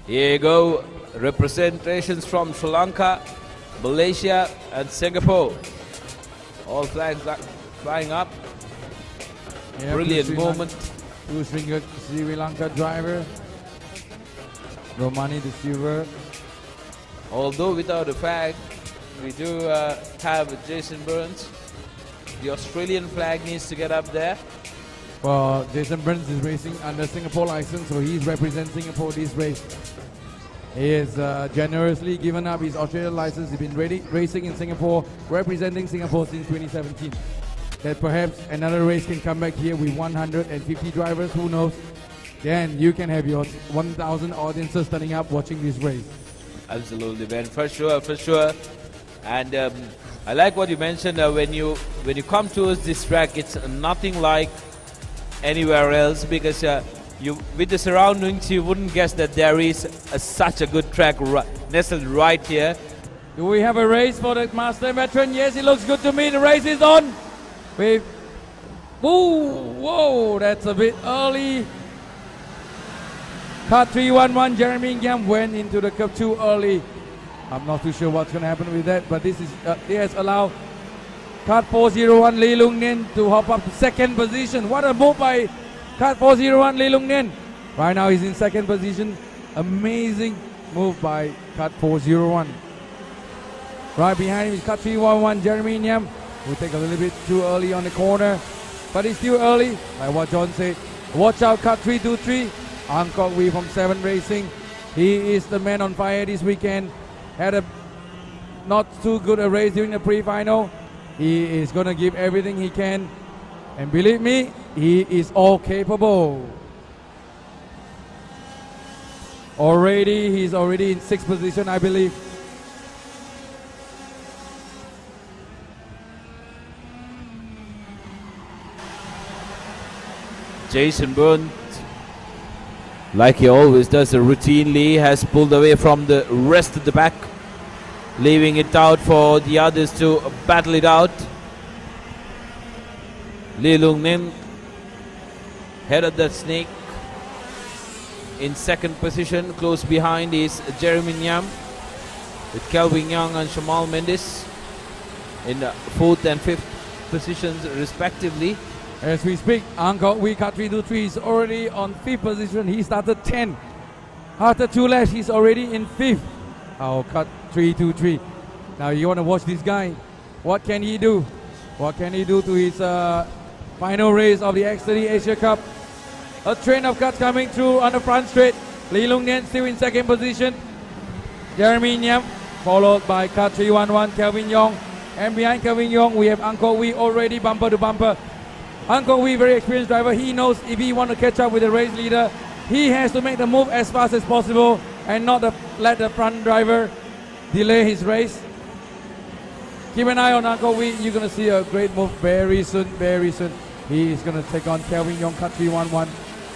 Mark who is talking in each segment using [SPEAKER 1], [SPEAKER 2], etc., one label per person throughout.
[SPEAKER 1] Here you go. Representations from Sri Lanka, Malaysia and Singapore. All flags are flying up.
[SPEAKER 2] Yeah,
[SPEAKER 1] Brilliant moment.
[SPEAKER 2] Two Sri Lanka driver. Romani the silver.
[SPEAKER 1] Although without a flag, we do have Jason Burns. The Australian flag needs to get up there.
[SPEAKER 2] Well, Jason Burns is racing under Singapore license, so he's representing Singapore this race. He has generously given up his Australian license. He's been racing in Singapore, representing Singapore since 2017. That perhaps another race can come back here with 150 drivers, who knows? Then you can have your 1,000 audiences turning up watching this race.
[SPEAKER 1] Absolutely, man, for sure, for sure. And I like what you mentioned, when you come towards this track, it's nothing like anywhere else, because you, with the surroundings, you wouldn't guess that there is such a good track nestled right here.
[SPEAKER 2] Do we have a race for the master veteran? Yes, it looks good to me. The race is on. Whoa, that's a bit early. Cut 311, Jeremy Yam went into the curve too early. I'm not too sure what's going to happen with that, but this is he has allowed Cut 401 Lee Lung Nen to hop up to second position. What a move by Cut 401 Lee Lung Nen. Right now he's in second position. Amazing move by Cut 401. Right behind him is Cut 311 Jeremy Yam. Will take a little bit too early on the corner, but it's still early. Like what John said, watch out Cut 323. Ang Kok Wee from 7 Racing. He is the man on fire this weekend. Had a not too good a race during the pre-final. He is going to give everything he can. And believe me, he is all capable. He's already in 6th position, I believe.
[SPEAKER 1] Jason Burns, like he always does routinely, has pulled away from the rest of the pack, leaving it out for the others to battle it out. Lee Lung Nen, head of the snake, in 2nd position. Close behind is Jeremy Yam, with Kelvin Young and Shamal Mendes in the 4th and 5th positions respectively.
[SPEAKER 2] As we speak, Ang Kok Wee Cut 323 is already on 5th position. He started 10. After 2 laps, he's already in 5th. Oh, Cut 323. Now you want to watch this guy. What can he do? What can he do to his final race of the X30 Asia Cup? A train of cuts coming through on the front straight. Lee Lung Nen still in 2nd position. Jeremy Yam, followed by Cut 311 Kelvin Yong. And behind Kelvin Yong, we have Ang Kok Wee already bumper to bumper. Ang Kok Wee, very experienced driver. He knows if he want to catch up with the race leader, he has to make the move as fast as possible and not let the front driver delay his race. Keep an eye on Ang Kok Wee. You're going to see a great move very soon, very soon. He is going to take on Kelvin Yong, Cut 311,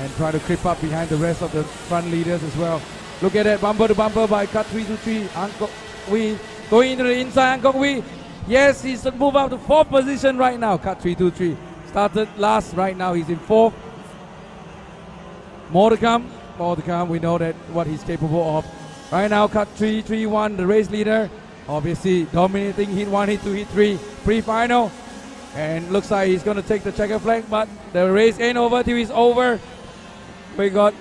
[SPEAKER 2] and try to creep up behind the rest of the front leaders as well. Look at that, bumper to bumper by Cut 323. Ang Kok Wee going into the inside. Ang Kok Wee, yes, he's moved up to 4th position right now. Cut 323. Started last, right now he's in 4th. More to come. We know that what he's capable of. Right now, Cut 331, the race leader, obviously dominating hit 1, hit 2, hit 3, pre-final. And looks like he's going to take the checker flag, but the race ain't over till it's over. We got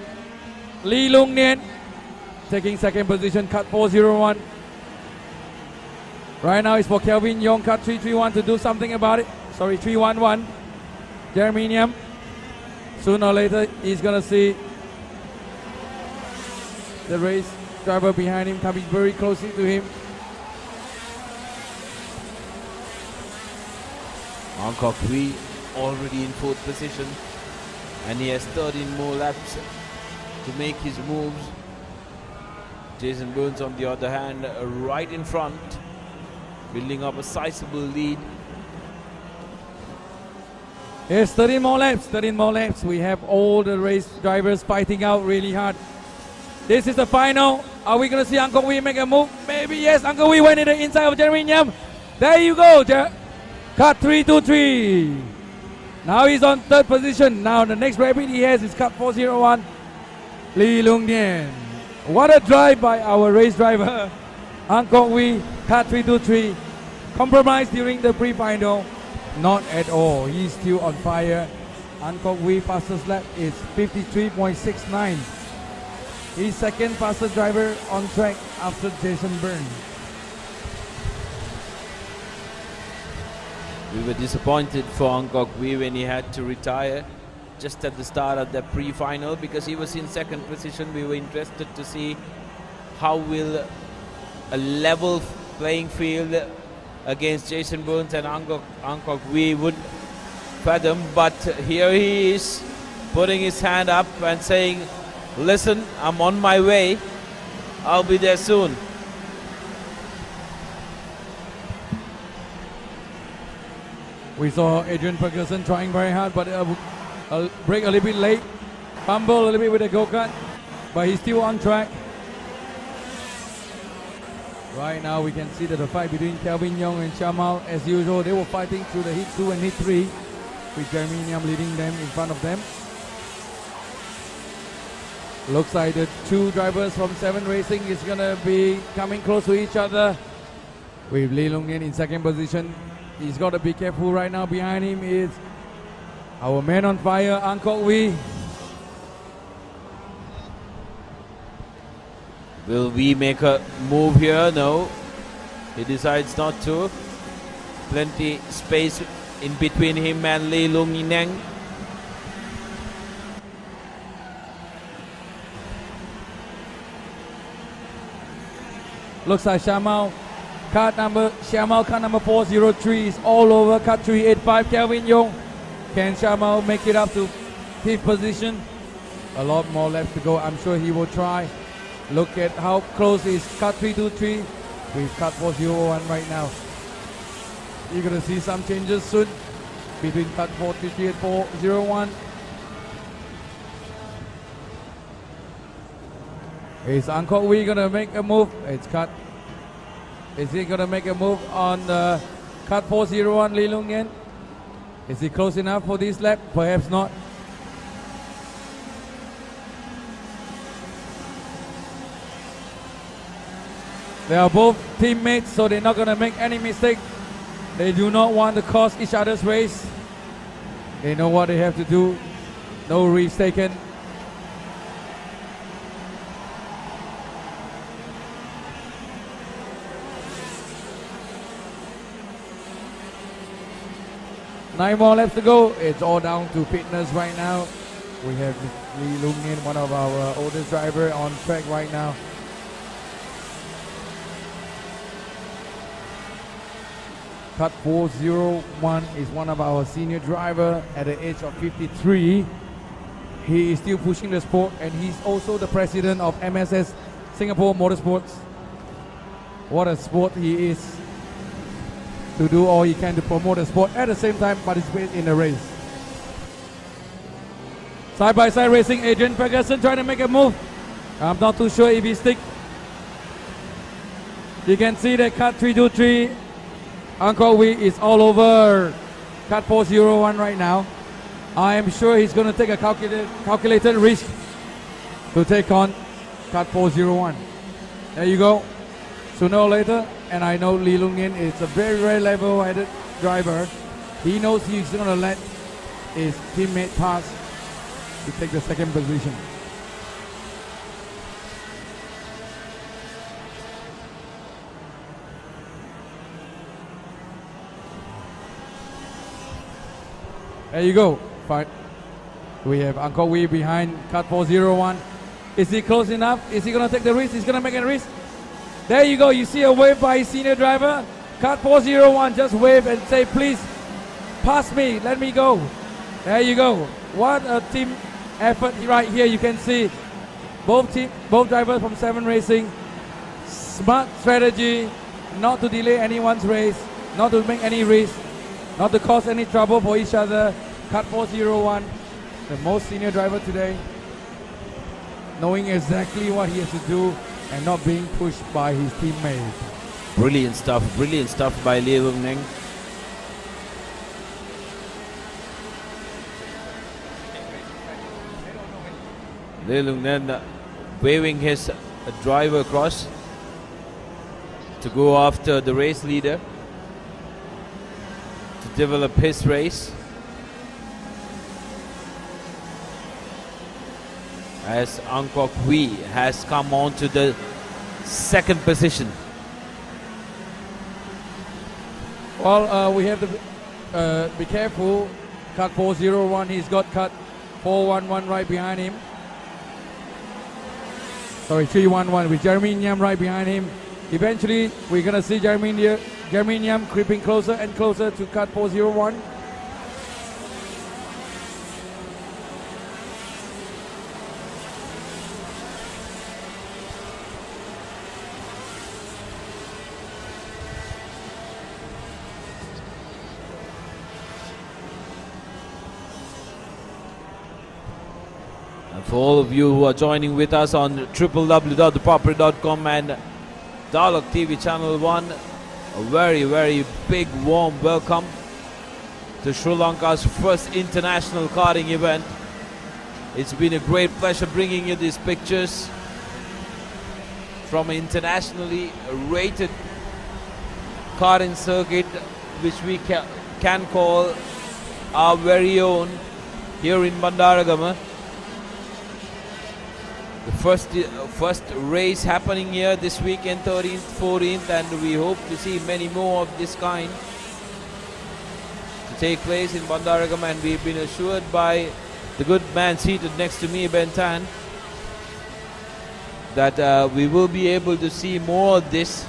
[SPEAKER 2] Lee Lung Nen taking 2nd position, Cut 401. Right now it's for Kelvin Yong, Cut 331 to do something about it. Sorry, 311. Jeremy Yam. Sooner or later, he's going to see the race driver behind him coming very closely to him.
[SPEAKER 1] Ang Kok Wee already in 4th position, and he has 13 more laps to make his moves. Jason Burns, on the other hand, right in front, building up a sizable lead.
[SPEAKER 2] Yes, 13 more laps. We have all the race drivers fighting out really hard. This is the final. Are we going to see Ang Kok Wee make a move? Maybe yes. Ang Kok Wee went in the inside of Jeremy Yam. There you go. Cut 323. Now he's on 3rd position. Now the next rapid he has is Cut 401. Lee Lung Nen. What a drive by our race driver, Ang Kok Wee, car 323. Compromised during the pre-final? Not at all. He's still on fire. Ang Kok Wee fastest lap is 53.69. He's second fastest driver on track after Jason Byrne.
[SPEAKER 1] We were disappointed for Ang Kok Wee when he had to retire just at the start of the pre-final because he was in second position. We were interested to see how will a level playing field against Jason Burns and Ang Kok Wee would fathom. But here he is putting his hand up and saying, listen, I'm on my way. I'll be there soon.
[SPEAKER 2] We saw Adrian Ferguson trying very hard, but brake a little bit late. Fumble a little bit with the go-kart, but he's still on track. Right now we can see that the fight between Kelvin Young and Shamal, as usual, they were fighting through the Heat 2 and Heat 3, with Jeremy Nyam leading them in front of them. Looks like the two drivers from 7 Racing is going to be coming close to each other, with Lee Long Nian in second position. He's got to be careful right now. Behind him is our man on fire, Ang Kok Wee.
[SPEAKER 1] Will we make a move here? No. He decides not to. Plenty space in between him and Lee Lung Neng.
[SPEAKER 2] Looks like Shamal car number 403 is all over. Car 385, Kelvin Young. Can Shamal make it up to 5th position? A lot more laps to go. I'm sure he will try. Look at how close is car 323 with car 401 right now. You're going to see some changes soon between car 423 and 401. Is Ang Kok Wee going to make a move? It's cut. Is he going to make a move on cut 401, Lee Lung Nian? Is he close enough for this lap? Perhaps not. They are both teammates, so they're not going to make any mistake. They do not want to cost each other's race. They know what they have to do. No risks taken. Nine more laps to go. It's all down to fitness right now. We have Lee Lung Nian, one of our oldest driver, on track right now. Cut 401 is one of our senior driver at the age of 53. He is still pushing the sport, and he's also the president of MSS Singapore Motorsports. What a sport he is, to do all he can to promote the sport, at the same time participate in the race. Side-by-side racing, Adrian Ferguson trying to make a move. I'm not too sure if he stick. You can see that cut 323, Ang Kok Wee is all over cut 401 right now. I am sure he's going to take a calculated risk to take on cut 401. There you go. Sooner or later, and I know Lee Lung Nian is a very, very level-headed driver. He knows he's going to let his teammate pass to take the second position. There you go. Fine. We have Ang Kok Wee behind cut 401. Is he close enough? Is he going to take the risk? He's going to make a risk. There you go. You see a wave by his senior driver. Cut 401. Just wave and say, please, pass me. Let me go. There you go. What a team effort right here. You can see both drivers from 7 Racing. Smart strategy. Not to delay anyone's race. Not to make any risk. Not to cause any trouble for each other. Cut 401, the most senior driver today, knowing exactly what he has to do and not being pushed by his teammates.
[SPEAKER 1] Brilliant stuff by Lee Lung Neng. Lee Lung Neng waving his a driver across to go after the race leader to develop his race. As Angkok Hui has come on to the second position.
[SPEAKER 2] Well, we have to be careful. Cut 401, he's got cut 411 right behind him. Sorry, 311 with Jeremy Nyam right behind him. Eventually, we're going to see Jeremy Nyam creeping closer and closer to cut 401.
[SPEAKER 1] For all of you who are joining with us on www.theproperty.com and Dialog TV Channel 1, a very, very big warm welcome to Sri Lanka's first international karting event. It's been a great pleasure bringing you these pictures from an internationally rated karting circuit, which we can call our very own here in Bandaragama. The first race happening here this weekend, 13th, 14th, and we hope to see many more of this kind to take place in Bandaragama. And we've been assured by the good man seated next to me, Ben Tan, that we will be able to see more of this,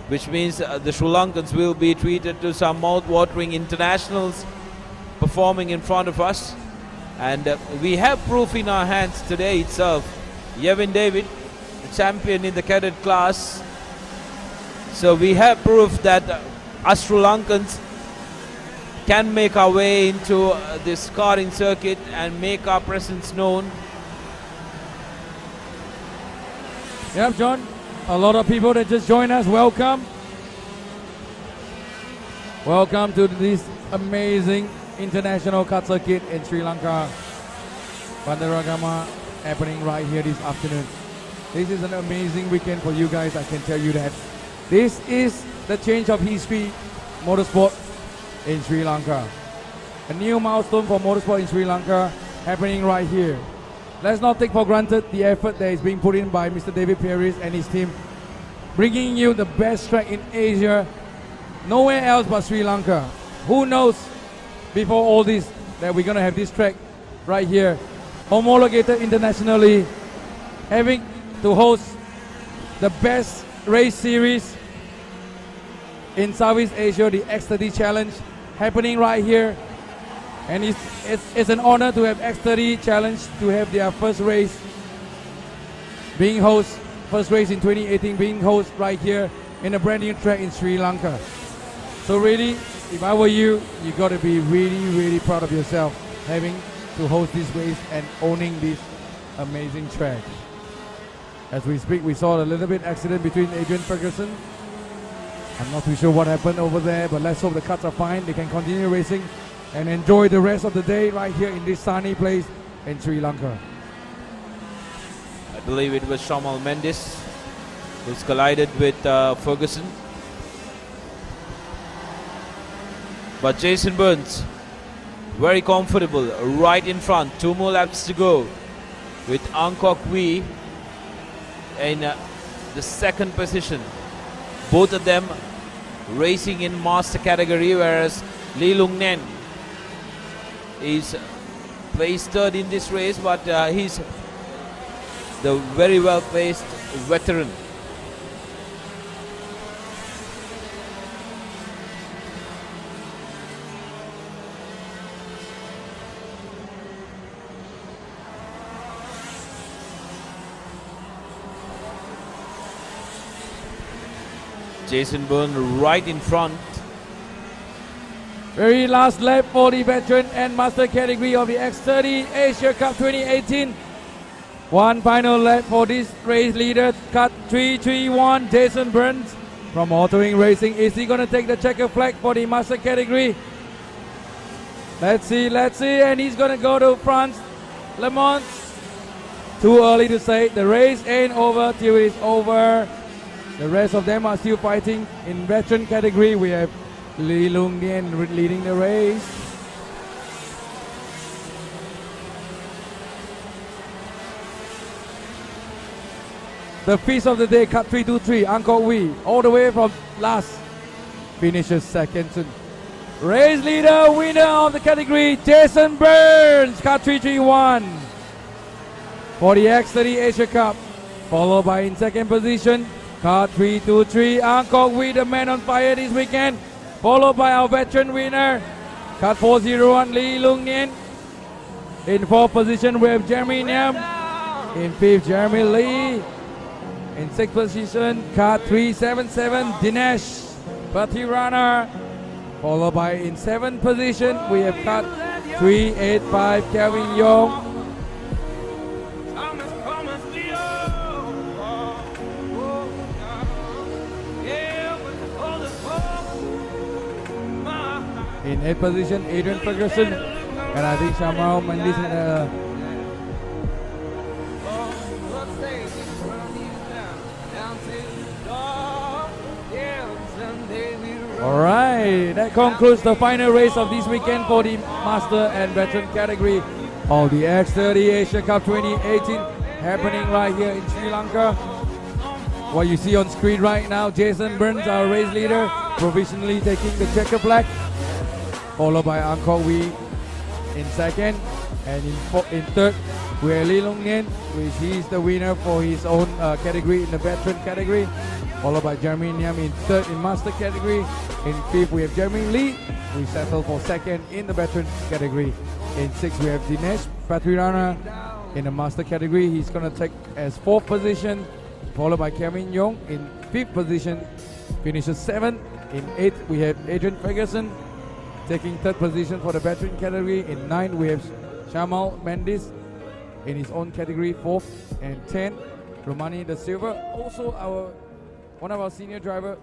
[SPEAKER 1] which means the Sri Lankans will be treated to some mouth-watering internationals performing in front of us. And we have proof in our hands today itself. Yevin David, the champion in the cadet class. So we have proof that us Sri Lankans can make our way into this karting circuit and make our presence known.
[SPEAKER 2] Yep, John. A lot of people that just joined us. Welcome. Welcome to this amazing international kart circuit in Sri Lanka. Bandaragama happening right here this afternoon. This is an amazing weekend for you guys, I can tell you that. This is the change of history motorsport in Sri Lanka. A new milestone for motorsport in Sri Lanka happening right here. Let's not take for granted the effort that is being put in by Mr. David Pieris and his team, bringing you the best track in Asia, nowhere else but Sri Lanka. Who knows before all this that we're going to have this track right here, homologated internationally, having to host the best race series in Southeast Asia, the X30 Challenge, happening right here. And it's an honor to have X30 Challenge to have their first race being host, first race in 2018 being host right here in a brand new track in Sri Lanka. So really, if I were you, you got to be really, really proud of yourself having to host this race and owning this amazing track. As we speak, we saw a little bit accident between Adrian Ferguson. I'm not too sure what happened over there, but let's hope the cuts are fine. They can continue racing and enjoy the rest of the day right here in this sunny place in Sri Lanka.
[SPEAKER 1] I believe it was Shamal Mendes who's collided with Ferguson. But Jason Burns, very comfortable, right in front. 2 more laps to go with Angkok Hui in the second position. Both of them racing in master category, whereas Lee Lung Nen is placed third in this race, but he's the very well placed veteran. Jason Byrne right in front.
[SPEAKER 2] Very last lap for the veteran and master category of the X30 Asia Cup 2018. One final lap for this race leader, cut 331, Jason Burns from Autoing Racing. Is he going to take the checker flag for the master category? Let's see, and he's going to go to France, Le Mans, too early to say. The race ain't over till it's over. The rest of them are still fighting. In veteran category, we have Lee Lung Nian leading the race. The feast of the day, cut 323, Angkor Wee, all the way from last, finishes second. Race leader, winner of the category, Jason Burns, cut 331 for the X30 Asia Cup. Followed by in second position, cut 323, Angkor Wee, the man on fire this weekend. Followed by our veteran winner, cut 401, Lee Lung Nian. In fourth position, we have Jeremy Nam. In fifth, Jeremy Lee. In sixth position, cut 377, Dinesh Patirana. Followed by in seventh position, we have cut 385, Kevin Yong. In 8th position, Adrian Ferguson. And I think Shamal Mendes in the Alright, that concludes the final race of this weekend for the Master and Veteran category of the X30 Asia Cup 2018 happening right here in Sri Lanka. What you see on screen right now, Jason Burns, our race leader, provisionally taking the checker flag, followed by Angkor Wee in second, and in third, we have Lee Lung Nian, which he is the winner for his own category in the Veteran category, followed by Jeremy Niam in third in Master category. In fifth, we have Jeremy Lee, we settled for second in the Veteran category. In sixth, we have Dinesh Patirana in the Master category. He's going to take as fourth position, followed by Kevin Yong in fifth position, finishes seventh. In eighth, we have Adrian Ferguson taking third position for the Veteran category. In ninth, we have Shamal Mendes in his own category, fourth. And 10th, Romani the silver, also one of our senior driver,